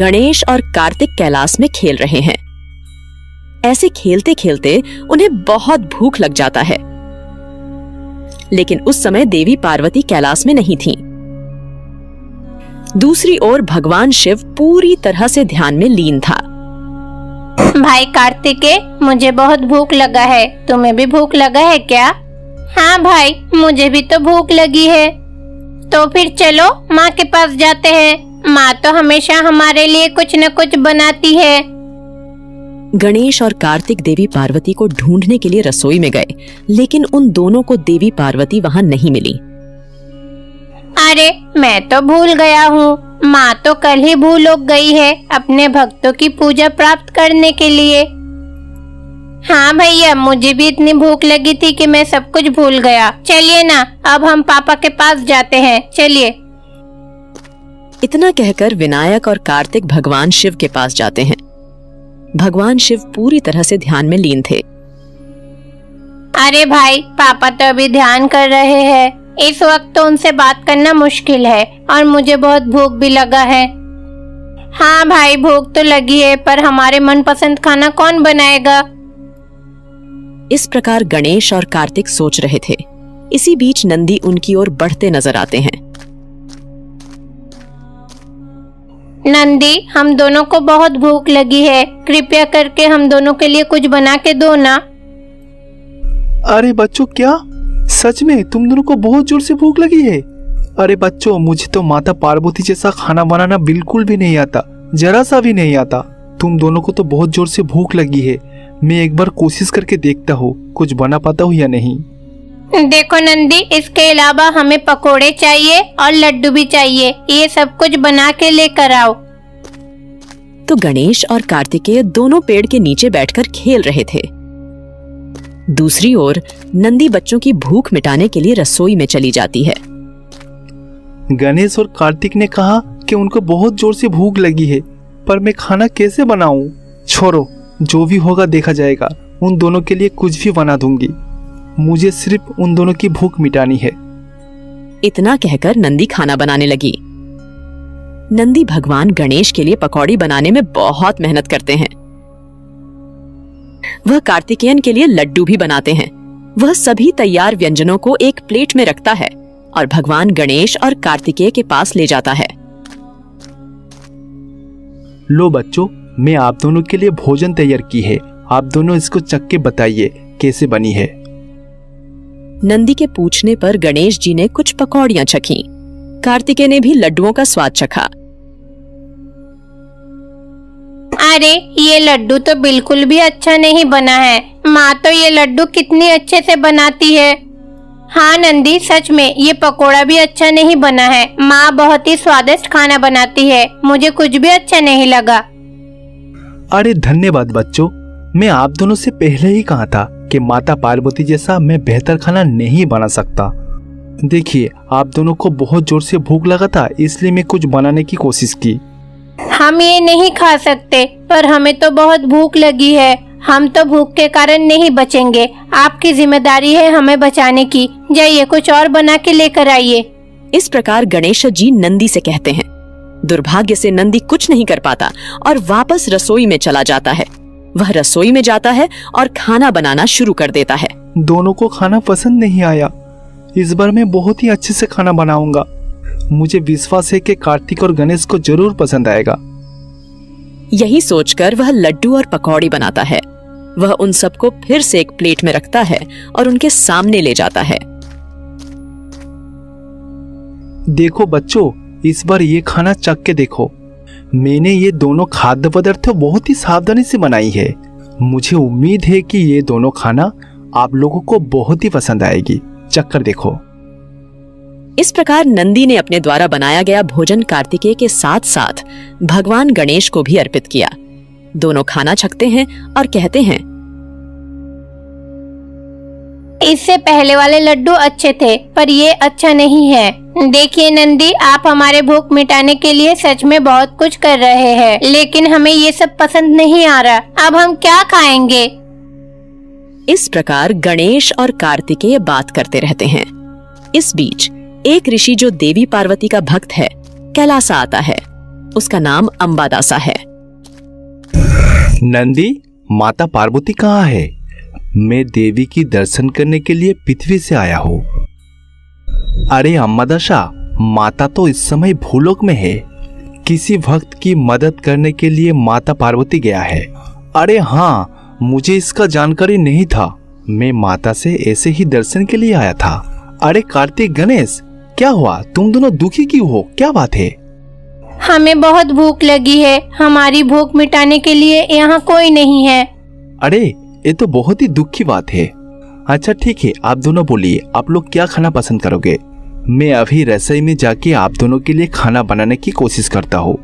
गणेश और कार्तिक कैलाश में खेल रहे हैं। ऐसे खेलते खेलते उन्हें बहुत भूख लग जाता है, लेकिन उस समय देवी पार्वती कैलाश में नहीं थीं। दूसरी ओर भगवान शिव पूरी तरह से ध्यान में लीन था। भाई कार्तिकेय, मुझे बहुत भूख लगा है। तुम्हें भी भूख लगा है क्या? हाँ भाई, मुझे भी तो भूख लगी है। तो फिर चलो माँ के पास जाते हैं। माँ तो हमेशा हमारे लिए कुछ न कुछ बनाती है। गणेश और कार्तिक देवी पार्वती को ढूंढने के लिए रसोई में गए, लेकिन उन दोनों को देवी पार्वती वहां नहीं मिली। अरे, मैं तो भूल गया हूँ। माँ तो कल ही भूलोक गई है अपने भक्तों की पूजा प्राप्त करने के लिए। हाँ भैया, मुझे भी इतनी भूख लगी थी कि मैं सब कुछ भूल गया। चलिए ना, अब हम पापा के पास जाते हैं। चलिए। इतना कहकर विनायक और कार्तिक भगवान शिव के पास जाते हैं। भगवान शिव पूरी तरह से ध्यान में लीन थे। अरे भाई, पापा तो अभी ध्यान कर रहे हैं। इस वक्त तो उनसे बात करना मुश्किल है और मुझे बहुत भूख भी लगा है। हाँ भाई, भूख तो लगी है, पर हमारे मनपसंद खाना कौन बनाएगा? इस प्रकार गणेश और कार्तिक सोच रहे थे। इसी बीच नंदी उनकी ओर बढ़ते नजर आते हैं। नंदी, हम दोनों को बहुत भूख लगी है। कृपया करके हम दोनों के लिए कुछ बना के दो ना। अरे बच्चों, क्या सच में तुम दोनों को बहुत जोर से भूख लगी है? अरे बच्चों, मुझे तो माता पार्वती जैसा खाना बनाना बिल्कुल भी नहीं आता, जरा सा भी नहीं आता। तुम दोनों को तो बहुत जोर से भूख लगी है। मैं एक बार कोशिश करके देखता हूँ कुछ बना पाता हूँ या नहीं। देखो नंदी, इसके अलावा हमें पकोड़े चाहिए और लड्डू भी चाहिए। ये सब कुछ बना के लेकर आओ। तो गणेश और कार्तिकेय दोनों पेड़ के नीचे बैठकर खेल रहे थे। दूसरी ओर नंदी बच्चों की भूख मिटाने के लिए रसोई में चली जाती है। गणेश और कार्तिक ने कहा कि उनको बहुत जोर से भूख लगी है, पर मैं खाना कैसे बनाऊं? छोड़ो, जो भी होगा देखा जाएगा। उन दोनों के लिए कुछ भी बना दूंगी। मुझे सिर्फ उन दोनों की भूख मिटानी है। इतना कहकर नंदी खाना बनाने लगी। नंदी भगवान गणेश के लिए पकौड़ी बनाने में बहुत मेहनत करते हैं। वह कार्तिकेयन के लिए लड्डू भी बनाते हैं। वह सभी तैयार व्यंजनों को एक प्लेट में रखता है और भगवान गणेश और कार्तिकेय के पास ले जाता है। लो बच्चों, मैं आप दोनों के लिए भोजन तैयार की है। आप दोनों इसको चख के बताइए कैसे बनी है। नंदी के पूछने पर गणेश जी ने कुछ पकौड़ियां चखीं। कार्तिकेय ने भी लड्डुओं का स्वाद चखा। अरे, ये लड्डू तो बिल्कुल भी अच्छा नहीं बना है। माँ तो ये लड्डू कितनी अच्छे से बनाती है। हाँ नंदी, सच में ये पकोड़ा भी अच्छा नहीं बना है। माँ बहुत ही स्वादिष्ट खाना बनाती है। मुझे कुछ भी अच्छा नहीं लगा। अरे धन्यवाद बच्चों, मैं आप दोनों से पहले ही कहा था कि माता पार्वती जैसा मैं बेहतर खाना नहीं बना सकता। देखिए, आप दोनों को बहुत जोर से भूख लगा था, इसलिए मैं कुछ बनाने की कोशिश की। हम ये नहीं खा सकते, पर हमें तो बहुत भूख लगी है। हम तो भूख के कारण नहीं बचेंगे। आपकी जिम्मेदारी है हमें बचाने की। जाइए, कुछ और बना के लेकर आइए। इस प्रकार गणेश जी नंदी से कहते हैं। दुर्भाग्य से नंदी कुछ नहीं कर पाता और वापस रसोई में चला जाता है। वह रसोई में जाता है और खाना बनाना शुरू कर देता है। दोनों को खाना पसंद नहीं आया। इस बार मैं बहुत ही अच्छे से खाना बनाऊंगा। मुझे विश्वास है कि कार्तिक और गणेश को जरूर पसंद आएगा। यही सोचकर वह लड्डू और पकौड़ी बनाता है। वह उन सबको फिर से एक प्लेट में रखता है और उनके सामने ले जाता है। देखो बच्चों, इस बार ये खाना चख के देखो। मैंने ये दोनों खाद्य पदार्थ बहुत ही सावधानी से बनाई है। मुझे उम्मीद है कि ये दोनों खाना आप लोगों को बहुत ही पसंद आएगी। चख कर देखो। इस प्रकार नंदी ने अपने द्वारा बनाया गया भोजन कार्तिकेय के साथ साथ भगवान गणेश को भी अर्पित किया। दोनों खाना चखते हैं और कहते हैं, इससे पहले वाले लड्डू अच्छे थे, पर ये अच्छा नहीं है। देखिए नंदी, आप हमारे भूख मिटाने के लिए सच में बहुत कुछ कर रहे हैं, लेकिन हमें ये सब पसंद नहीं आ रहा। अब हम क्या खाएंगे? इस प्रकार गणेश और कार्तिकेय बात करते रहते हैं। इस बीच एक ऋषि जो देवी पार्वती का भक्त है, कैलाश आता है। उसका नाम अंबादासा है। नंदी, माता पार्वती कहाँ है? मैं देवी की दर्शन करने के लिए पृथ्वी से आया हूँ। अरे अंबादासा, माता तो इस समय भूलोक में है। किसी भक्त की मदद करने के लिए माता पार्वती गया है। अरे हाँ, मुझे इसका जानकारी नहीं था। मैं माता से ऐसे ही दर्शन के लिए आया था। अरे कार्तिक, गणेश, क्या हुआ? तुम दोनों दुखी क्यों हो? क्या बात है? हमें बहुत भूख लगी है। हमारी भूख मिटाने के लिए यहाँ कोई नहीं है। अरे ये तो बहुत ही दुख की बात है। अच्छा ठीक है, आप दोनों बोलिए, आप लोग क्या खाना पसंद करोगे? मैं अभी रसोई में जाके आप दोनों के लिए खाना बनाने की कोशिश करता हूँ।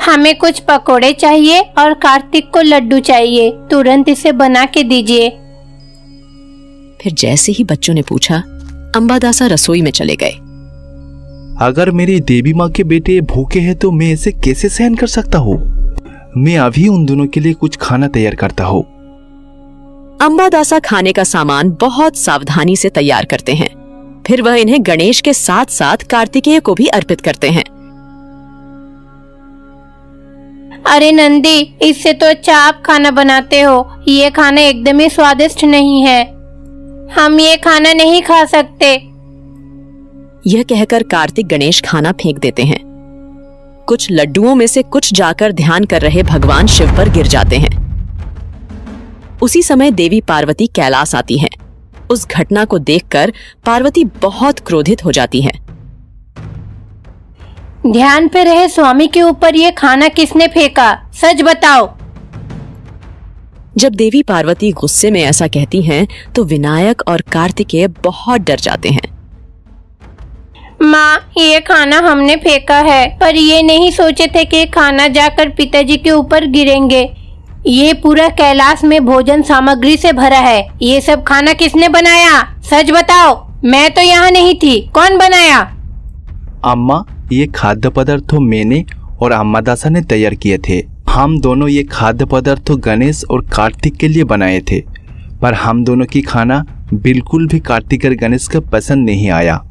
हमें कुछ पकोड़े चाहिए और कार्तिक को लड्डू चाहिए। तुरंत इसे बना के दीजिए। फिर जैसे ही बच्चों ने पूछा, अंबादासा रसोई में चले गए। अगर मेरी देवी माँ के बेटे भूखे हैं तो मैं इसे कैसे सहन कर सकता हूँ? मैं अभी उन दोनों के लिए कुछ खाना तैयार करता हूँ। अंबादासा खाने का सामान बहुत सावधानी से तैयार करते हैं। फिर वह इन्हें गणेश के साथ साथ कार्तिकेय को भी अर्पित करते हैं। अरे नंदी, इससे तो अच्छा आप खाना बनाते हो। ये खाना एकदम ही स्वादिष्ट नहीं है। हम ये खाना नहीं खा सकते। यह कहकर कार्तिक गणेश खाना फेंक देते हैं। कुछ लड्डुओं में से कुछ जाकर ध्यान कर रहे भगवान शिव पर गिर जाते हैं। उसी समय देवी पार्वती कैलाश आती हैं। उस घटना को देखकर पार्वती बहुत क्रोधित हो जाती है। ध्यान पे रहे स्वामी के ऊपर ये खाना किसने फेंका? सच बताओ। जब देवी पार्वती गुस्से में ऐसा कहती हैं, तो विनायक और कार्तिकेय बहुत डर जाते हैं। माँ, ये खाना हमने फेंका है, पर ये नहीं सोचे थे कि खाना जाकर पिताजी के ऊपर गिरेंगे। ये पूरा कैलाश में भोजन सामग्री से भरा है। ये सब खाना किसने बनाया? सच बताओ। मैं तो यहाँ नहीं थी। कौन बनाया? अम्मा, ये खाद्य पदार्थ मैंने और अंबादासा ने तैयार किए थे। हम दोनों ये खाद्य पदार्थ गणेश और कार्तिक के लिए बनाए थे, पर हम दोनों की खाना बिल्कुल भी कार्तिक और गणेश को पसंद नहीं आया।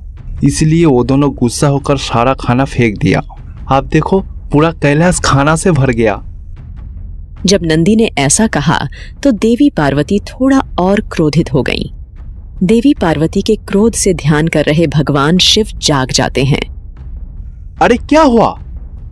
इसलिए वो दोनों गुस्सा होकर सारा खाना फेंक दिया। आप देखो, पूरा कैलाश खाना से भर गया। जब नंदी ने ऐसा कहा तो देवी पार्वती थोड़ा और क्रोधित हो गईं। देवी पार्वती के क्रोध से ध्यान कर रहे भगवान शिव जाग जाते हैं। अरे क्या हुआ?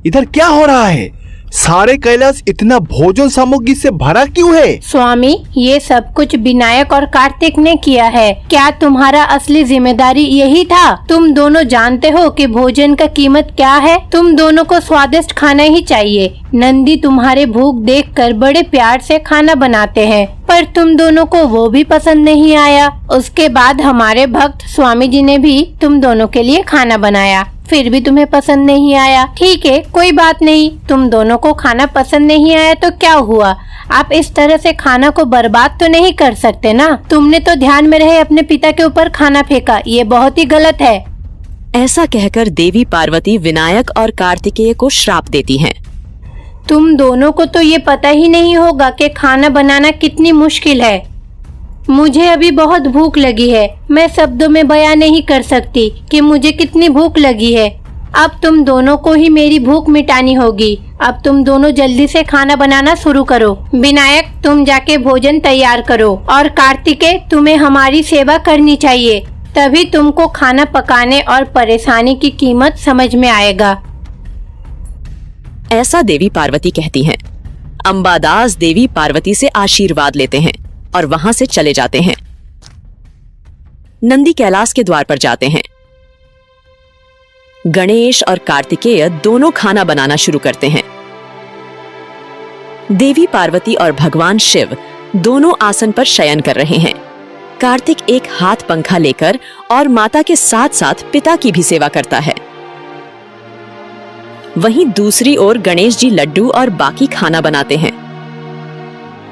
इधर क्या हो रहा है? सारे कैलाश इतना भोजन सामग्री से भरा क्यों है? स्वामी, ये सब कुछ विनायक और कार्तिक ने किया है। क्या तुम्हारा असली जिम्मेदारी यही था? तुम दोनों जानते हो कि भोजन का कीमत क्या है। तुम दोनों को स्वादिष्ट खाना ही चाहिए। नंदी तुम्हारे भूख देखकर बड़े प्यार से खाना बनाते हैं, पर तुम दोनों को वो भी पसंद नहीं आया। उसके बाद हमारे भक्त स्वामी जी ने भी तुम दोनों के लिए खाना बनाया, फिर भी तुम्हें पसंद नहीं आया। ठीक है, कोई बात नहीं। तुम दोनों को खाना पसंद नहीं आया तो क्या हुआ? आप इस तरह से खाना को बर्बाद तो नहीं कर सकते ना। तुमने तो ध्यान में रहे अपने पिता के ऊपर खाना फेंका। ये बहुत ही गलत है। ऐसा कहकर देवी पार्वती विनायक और कार्तिकेय को श्राप देती हैं। तुम दोनों को तो ये पता ही नहीं होगा कि खाना बनाना कितनी मुश्किल है। मुझे अभी बहुत भूख लगी है। मैं शब्दों में बयान नहीं कर सकती कि मुझे कितनी भूख लगी है। अब तुम दोनों को ही मेरी भूख मिटानी होगी। अब तुम दोनों जल्दी से खाना बनाना शुरू करो। विनायक, तुम जाके भोजन तैयार करो, और कार्तिकेय, तुम्हें हमारी सेवा करनी चाहिए। तभी तुमको खाना पकाने और परेशानी की कीमत समझ में आएगा। ऐसा देवी पार्वती कहती हैं। अंबादास देवी पार्वती से आशीर्वाद लेते हैं और वहां से चले जाते हैं। नंदी कैलाश के द्वार पर जाते हैं। गणेश और कार्तिकेय दोनों खाना बनाना शुरू करते हैं। देवी पार्वती और भगवान शिव दोनों आसन पर शयन कर रहे हैं। कार्तिक एक हाथ पंखा लेकर और माता के साथ साथ पिता की भी सेवा करता है। वहीं दूसरी ओर गणेश जी लड्डू और बाकी खाना बनाते हैं।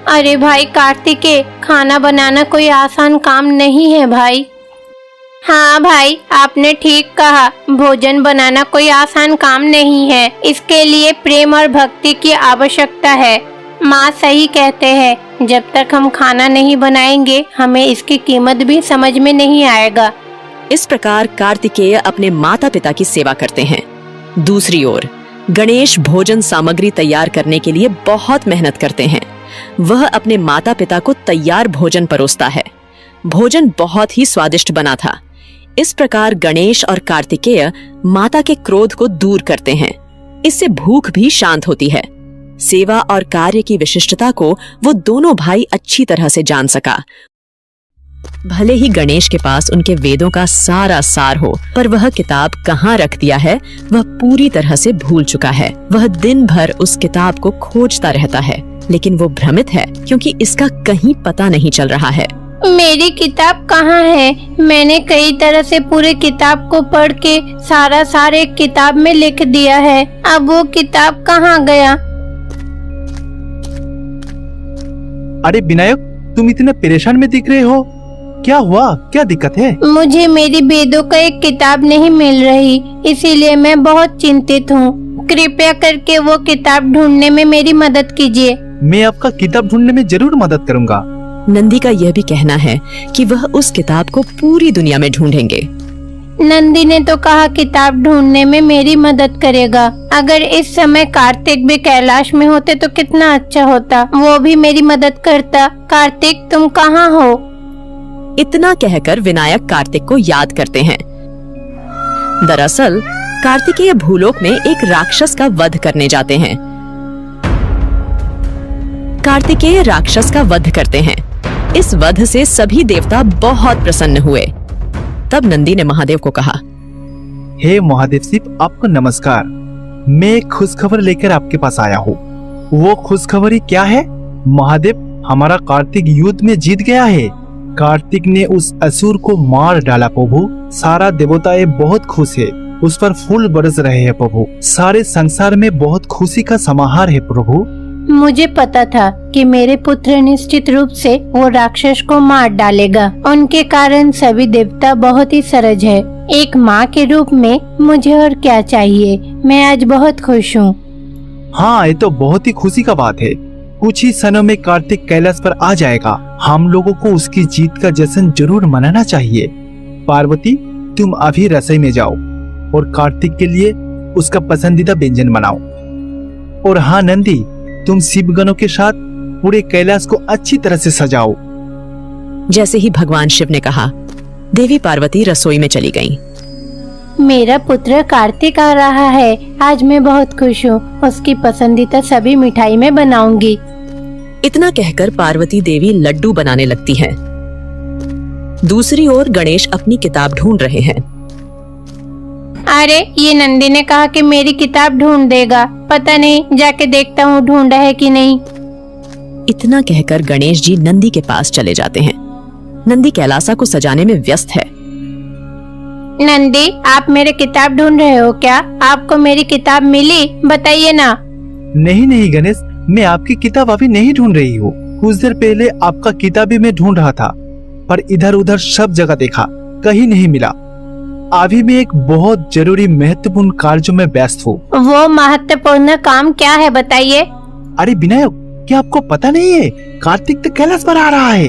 अरे भाई कार्तिकेय, खाना बनाना कोई आसान काम नहीं है भाई। हाँ भाई, आपने ठीक कहा। भोजन बनाना कोई आसान काम नहीं है। इसके लिए प्रेम और भक्ति की आवश्यकता है। माँ सही कहते हैं, जब तक हम खाना नहीं बनाएंगे हमें इसकी कीमत भी समझ में नहीं आएगा। इस प्रकार कार्तिकेय अपने माता पिता की सेवा करते हैं। दूसरी ओर गणेश भोजन सामग्री तैयार करने के लिए बहुत मेहनत करते हैं। वह अपने माता पिता को तैयार भोजन परोसता है। भोजन बहुत ही स्वादिष्ट बना था। इस प्रकार गणेश और कार्तिकेय माता के क्रोध को दूर करते हैं। इससे भूख भी शांत होती है। सेवा और कार्य की विशिष्टता को वो दोनों भाई अच्छी तरह से जान सका। भले ही गणेश के पास उनके वेदों का सारा सार हो, पर वह किताब कहाँ रख दिया है वह पूरी तरह से भूल चुका है। वह दिन भर उस किताब को खोजता रहता है, लेकिन वो भ्रमित है क्योंकि इसका कहीं पता नहीं चल रहा है। मेरी किताब कहाँ है? मैंने कई तरह से पूरे किताब को पढ़ के सारा सार एक किताब में लिख दिया है। अब वो किताब कहाँ गया? अरे विनायक, तुम इतने परेशान में दिख रहे हो, क्या हुआ? क्या दिक्कत है? मुझे मेरी वेदों का एक किताब नहीं मिल रही, इसीलिए मैं बहुत चिंतित हूँ। कृपया करके वो किताब ढूंढने में मेरी मदद कीजिए। मैं आपका किताब ढूंढने में जरूर मदद करूँगा। नंदी का यह भी कहना है कि वह उस किताब को पूरी दुनिया में ढूंढेंगे। नंदी ने तो कहा किताब ढूंढने में मेरी मदद करेगा। अगर इस समय कार्तिक भी कैलाश में होते तो कितना अच्छा होता, वो भी मेरी मदद करता। कार्तिक, तुम कहाँ हो? इतना कहकर विनायक कार्तिक को याद करते हैं। दरअसल कार्तिकेय भूलोक में एक राक्षस का वध करने जाते हैं। कार्तिकेय राक्षस का वध करते हैं। इस वध से सभी देवता बहुत प्रसन्न हुए। तब नंदी ने महादेव को कहा, हे महादेव शिव, आपको नमस्कार। मैं एक खुशखबर लेकर आपके पास आया हूँ। वो खुशखबरी क्या है? महादेव, हमारा कार्तिक युद्ध में जीत गया है। कार्तिक ने उस असुर को मार डाला प्रभु। सारा देवताएं बहुत खुश है। उस पर फूल बरस रहे हैं प्रभु। सारे संसार में बहुत खुशी का समाहार है प्रभु। मुझे पता था कि मेरे पुत्र निश्चित रूप से वो राक्षस को मार डालेगा। उनके कारण सभी देवता बहुत ही सरज है। एक माँ के रूप में मुझे और क्या चाहिए। मैं आज बहुत खुश हूँ। हाँ, ये तो बहुत ही खुशी का बात है। कुछ ही क्षणों में कार्तिक कैलाश पर आ जाएगा। हम लोगों को उसकी जीत का जश्न जरूर मनाना चाहिए। पार्वती, तुम अभी रसोई में जाओ और कार्तिक के लिए उसका पसंदीदा व्यंजन बनाओ। और हाँ नंदी, तुम शिवगणों के साथ पूरे कैलाश को अच्छी तरह से सजाओ। जैसे ही भगवान शिव ने कहा, देवी पार्वती रसोई में चली गईं। मेरा पुत्र कार्तिक आ रहा है। आज मैं बहुत खुश हूँ। उसकी पसंदीदा सभी मिठाई में बनाऊंगी। इतना कहकर पार्वती देवी लड्डू बनाने लगती हैं। दूसरी ओर गणेश अपनी किताब ढूंढ रहे हैं। अरे, ये नंदी ने कहा कि मेरी किताब ढूंढ देगा। पता नहीं, जाके देखता हूँ ढूंढा है कि नहीं। इतना कहकर गणेश जी नंदी के पास चले जाते हैं। नंदी कैलासा को सजाने में व्यस्त है। नंदी, आप मेरी किताब ढूंढ रहे हो क्या? आपको मेरी किताब मिली? बताइए ना। नहीं नहीं गणेश, मैं आपकी किताब अभी नहीं ढूंढ रही हूँ। कुछ देर पहले आपका किताब भी मैं ढूंढ रहा था, पर इधर उधर सब जगह देखा, कहीं नहीं मिला। अभी मैं एक बहुत जरूरी महत्वपूर्ण कार्य में व्यस्त हूँ। वो महत्वपूर्ण काम क्या है, बताइए। अरे विनायक, क्या आपको पता नहीं है? कार्तिक तो कैलाश पर आ रहा है।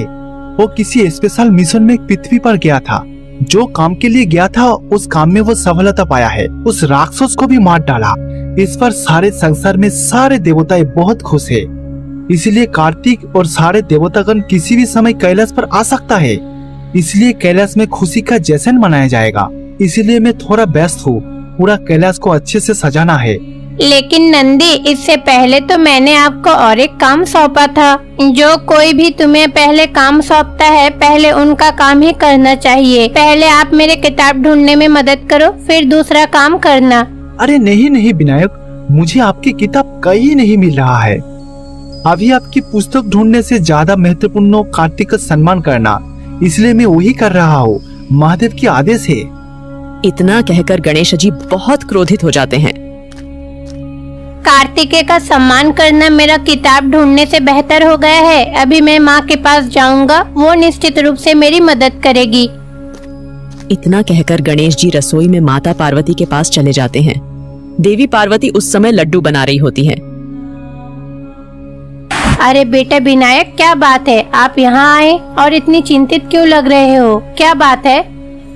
वो किसी स्पेशल मिशन में पृथ्वी पर गया था। जो काम के लिए गया था उस काम में वो सफलता पाया है। उस राक्षस को भी मार डाला। इस पर सारे संसार में सारे देवताएं बहुत खुश है। इसलिए कार्तिक और सारे देवतागण किसी भी समय कैलाश पर आ सकता है। इसलिए कैलाश में खुशी का जश्न मनाया जाएगा। इसलिए मैं थोड़ा व्यस्त हूँ। पूरा कैलाश को अच्छे से सजाना है। लेकिन नंदी, इससे पहले तो मैंने आपको और एक काम सौंपा था। जो कोई भी तुम्हें पहले काम सौंपता है, पहले उनका काम ही करना चाहिए। पहले आप मेरे किताब ढूंढने में मदद करो, फिर दूसरा काम करना। अरे नहीं नहीं विनायक, मुझे आपकी किताब कहीं नहीं मिल रहा है। अभी आपकी पुस्तक ढूंढने से ज्यादा महत्वपूर्ण कार्तिक का सम्मान करना, इसलिए मैं वही कर रहा हूँ। महादेव की आदेश है। इतना कहकर गणेश जी बहुत क्रोधित हो जाते हैं। कार्तिकेय का सम्मान करना मेरा किताब ढूंढने से बेहतर हो गया है। अभी मैं माँ के पास जाऊंगा, वो निश्चित रूप से मेरी मदद करेगी। इतना कहकर गणेश जी रसोई में माता पार्वती के पास चले जाते हैं। देवी पार्वती उस समय लड्डू बना रही होती हैं। अरे बेटा विनायक, क्या बात है? आप यहाँ आए और इतनी चिंतित क्यों लग रहे हो? क्या बात है?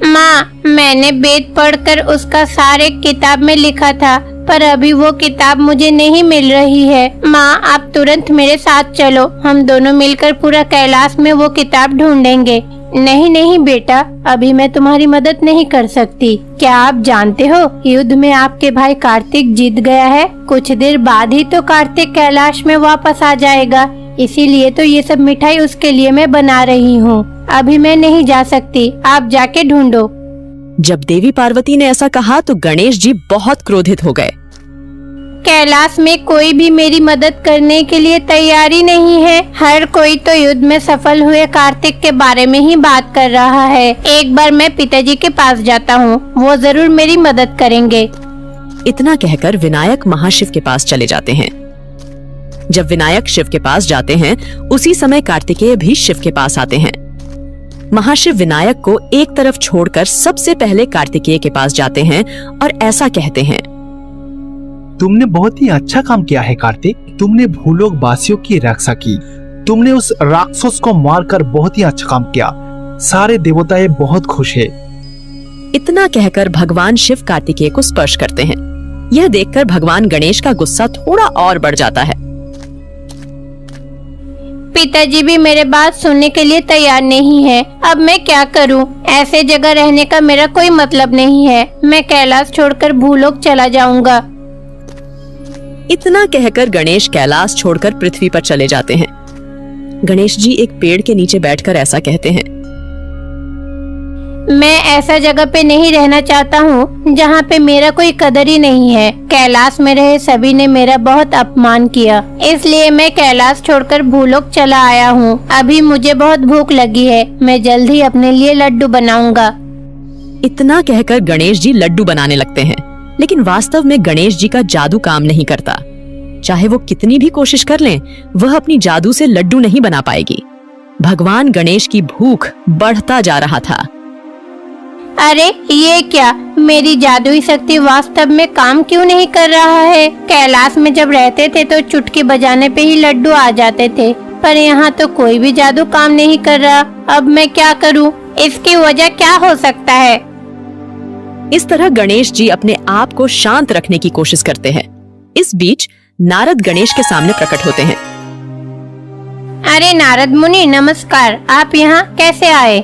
माँ, मैंने वेद पढ़कर उसका सारे किताब में लिखा था। पर अभी वो किताब मुझे नहीं मिल रही है। माँ, आप तुरंत मेरे साथ चलो, हम दोनों मिलकर पूरा कैलाश में वो किताब ढूंढेंगे। नहीं नहीं बेटा, अभी मैं तुम्हारी मदद नहीं कर सकती। क्या आप जानते हो, युद्ध में आपके भाई कार्तिक जीत गया है। कुछ देर बाद ही तो कार्तिक कैलाश में वापस आ जाएगा, इसीलिए तो ये सब मिठाई उसके लिए मैं बना रही हूँ। अभी मैं नहीं जा सकती, आप जाके ढूंढो। जब देवी पार्वती ने ऐसा कहा तो गणेश जी बहुत क्रोधित हो गए। कैलाश में कोई भी मेरी मदद करने के लिए तैयारी नहीं है। हर कोई तो युद्ध में सफल हुए कार्तिक के बारे में ही बात कर रहा है। एक बार मैं पिताजी के पास जाता हूँ, वो जरूर मेरी मदद करेंगे। इतना कहकर विनायक महाशिव के पास चले जाते हैं। जब विनायक शिव के पास जाते हैं, उसी समय कार्तिकेय भी शिव के पास आते हैं। महाशिव विनायक को एक तरफ छोड़कर सबसे पहले कार्तिकेय के पास जाते हैं और ऐसा कहते हैं, तुमने बहुत ही अच्छा काम किया है कार्तिक। तुमने भूलोक वासियों की रक्षा की। तुमने उस राक्षस को मारकर बहुत ही अच्छा काम किया। सारे देवताएं बहुत खुश है। इतना कहकर भगवान शिव कार्तिकेय को स्पर्श करते हैं। यह देखकर भगवान गणेश का गुस्सा थोड़ा और बढ़ जाता है। पिताजी भी मेरे बात सुनने के लिए तैयार नहीं है। अब मैं क्या करूं? ऐसे जगह रहने का मेरा कोई मतलब नहीं है। मैं कैलाश छोड़कर भूलोक चला जाऊंगा। इतना कहकर गणेश कैलाश छोड़कर पृथ्वी पर चले जाते हैं। गणेश जी एक पेड़ के नीचे बैठकर ऐसा कहते हैं, मैं ऐसा जगह पे नहीं रहना चाहता हूँ जहाँ पे मेरा कोई कदर ही नहीं है। कैलाश में रहे सभी ने मेरा बहुत अपमान किया, इसलिए मैं कैलाश छोड़कर भूलोक चला आया हूँ। अभी मुझे बहुत भूख लगी है, मैं जल्द ही अपने लिए लड्डू बनाऊंगा। इतना कहकर गणेश जी लड्डू बनाने लगते हैं, लेकिन वास्तव में गणेश जी का जादू काम नहीं करता। चाहे वो कितनी भी कोशिश कर लें, वह अपनी जादू से लड्डू नहीं बना पाएगी। भगवान गणेश की भूख बढ़ता जा रहा था। अरे ये क्या, मेरी जादुई शक्ति वास्तव में काम क्यों नहीं कर रहा है? कैलाश में जब रहते थे तो चुटकी बजाने पे ही लड्डू आ जाते थे, पर यहाँ तो कोई भी जादू काम नहीं कर रहा। अब मैं क्या करूँ? इसकी वजह क्या हो सकता है? इस तरह गणेश जी अपने आप को शांत रखने की कोशिश करते हैं। इस बीच नारद गणेश के सामने प्रकट होते हैं। अरे नारद मुनि, नमस्कार। आप यहाँ कैसे आए?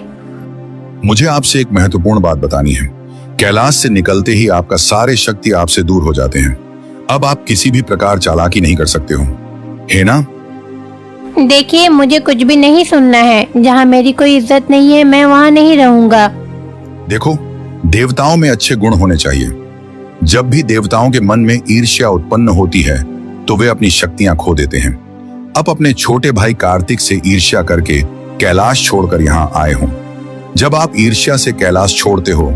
मुझे आपसे एक महत्वपूर्ण बात बतानी है। कैलाश से निकलते ही आपका सारे शक्ति आपसे दूर हो जाते हैं। अब आप किसी भी प्रकार चालाकी नहीं कर सकते हो, है ना? देखिए, मुझे कुछ भी नहीं सुनना है। जहाँ मेरी कोई इज्जत नहीं है, मैं वहाँ नहीं रहूँगा। देखो, देवताओं में अच्छे गुण होने चाहिए। जब भी देवताओं के मन में ईर्ष्या उत्पन्न होती है तो वे अपनी शक्तियां खो देते हैं। अब अपने छोटे भाई कार्तिक से ईर्ष्या करके कैलाश छोड़कर यहाँ आए हो। जब आप ईर्ष्या से कैलाश छोड़ते हो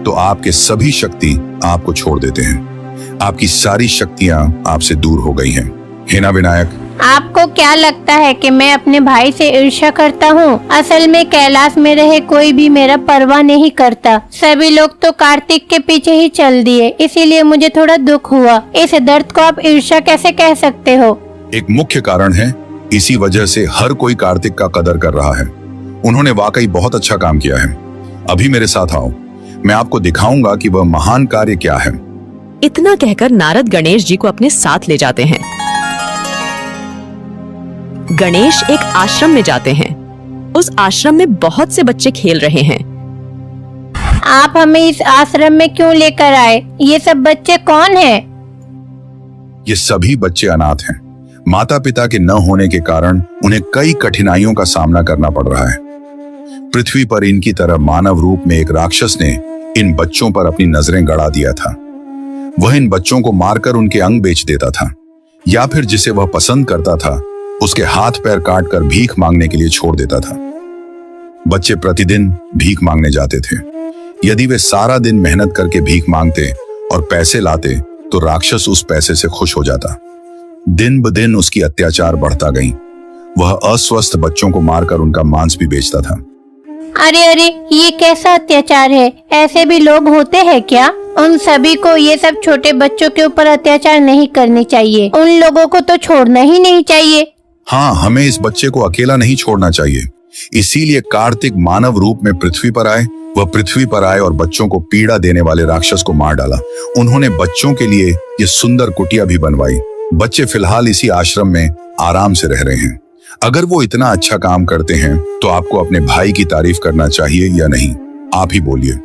तो आपके सभी शक्ति आपको छोड़ देते हैं। आपकी सारी शक्तियां आपसे दूर हो गई हैं, है ना विनायक? आपको क्या लगता है कि मैं अपने भाई से ईर्ष्या करता हूँ? असल में कैलाश में रहे कोई भी मेरा परवाह नहीं करता। सभी लोग तो कार्तिक के पीछे ही चल दिए, इसीलिए मुझे थोड़ा दुख हुआ। इस दर्द को आप ईर्ष्या कैसे कह सकते हो? एक मुख्य कारण है, इसी वजह से हर कोई कार्तिक का कदर कर रहा है। उन्होंने वाकई बहुत अच्छा काम किया है। अभी मेरे साथ आओ, मैं आपको दिखाऊंगा कि वह महान कार्य क्या है। इतना कहकर नारद गणेश जी को अपने साथ ले जाते हैं। गणेश एक आश्रम में जाते हैं। उस आश्रम में बहुत से बच्चे खेल रहे हैं। आप हमें इस आश्रम में क्यों लेकर आए? ये सब बच्चे कौन हैं? ये सभी बच्चे अनाथ हैं। माता पिता के न होने के कारण उन्हें कई कठिनाइयों का सामना करना पड़ रहा है। पृथ्वी पर इनकी तरह मानव रूप में एक राक्षस ने इन बच्चों पर अपनी नजरें गड़ा दिया था। वह इन बच्चों को मारकर उनके अंग बेच देता था, या फिर जिसे वह पसंद करता था उसके हाथ पैर काटकर भीख मांगने के लिए छोड़ देता था। बच्चे प्रतिदिन भीख मांगने जाते थे। यदि वे सारा दिन मेहनत करके भीख मांगते और पैसे लाते तो राक्षस उस पैसे से खुश हो जाता। दिन ब दिन उसकी अत्याचार बढ़ता गई। वह अस्वस्थ बच्चों को मारकर उनका मांस भी बेचता था। अरे अरे, ये कैसा अत्याचार है? ऐसे भी लोग होते हैं क्या? उन सभी को ये सब छोटे बच्चों के ऊपर अत्याचार नहीं करनी चाहिए। उन लोगों को तो छोड़ना ही नहीं चाहिए। हाँ, हमें इस बच्चे को अकेला नहीं छोड़ना चाहिए। इसीलिए कार्तिक मानव रूप में पृथ्वी पर आए। वह पृथ्वी पर आए और बच्चों को पीड़ा देने वाले राक्षस को मार डाला। उन्होंने बच्चों के लिए ये सुंदर कुटिया भी बनवाई। बच्चे फिलहाल इसी आश्रम में आराम से रह रहे हैं। अगर वो इतना अच्छा काम करते हैं तो आपको अपने भाई की तारीफ करना चाहिए या नहीं? आप ही बोलिए।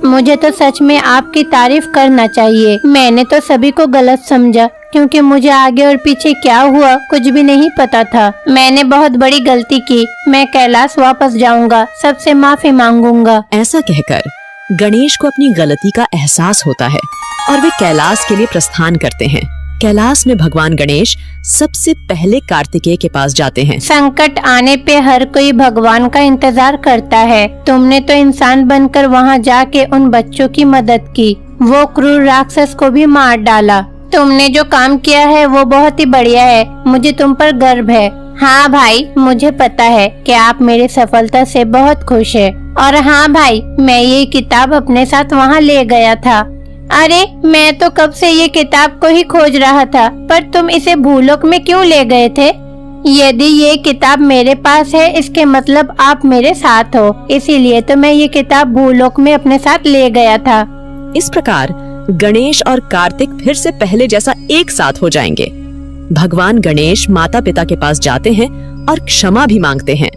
मुझे तो सच में आपकी तारीफ करना चाहिए। मैंने तो सभी को गलत समझा, क्योंकि मुझे आगे और पीछे क्या हुआ कुछ भी नहीं पता था। मैंने बहुत बड़ी गलती की। मैं कैलाश वापस जाऊंगा, सबसे माफी मांगूंगा। ऐसा कहकर गणेश को अपनी गलती का एहसास होता है और वे कैलाश के लिए प्रस्थान करते हैं। कैलाश में भगवान गणेश सबसे पहले कार्तिकेय के पास जाते हैं। संकट आने पे हर कोई भगवान का इंतजार करता है। तुमने तो इंसान बनकर वहाँ जाके उन बच्चों की मदद की, वो क्रूर राक्षस को भी मार डाला। तुमने जो काम किया है वो बहुत ही बढ़िया है। मुझे तुम पर गर्व है। हाँ भाई, मुझे पता है कि आप मेरी सफलता से बहुत खुश है। और हाँ भाई, मैं ये किताब अपने साथ वहाँ ले गया था। अरे, मैं तो कब से ये किताब को ही खोज रहा था, पर तुम इसे भूलोक में क्यों ले गए थे? यदि ये किताब मेरे पास है, इसके मतलब आप मेरे साथ हो, इसीलिए तो मैं ये किताब भूलोक में अपने साथ ले गया था। इस प्रकार गणेश और कार्तिक फिर से पहले जैसा एक साथ हो जाएंगे। भगवान गणेश माता पिता के पास जाते हैं और क्षमा भी मांगते हैं।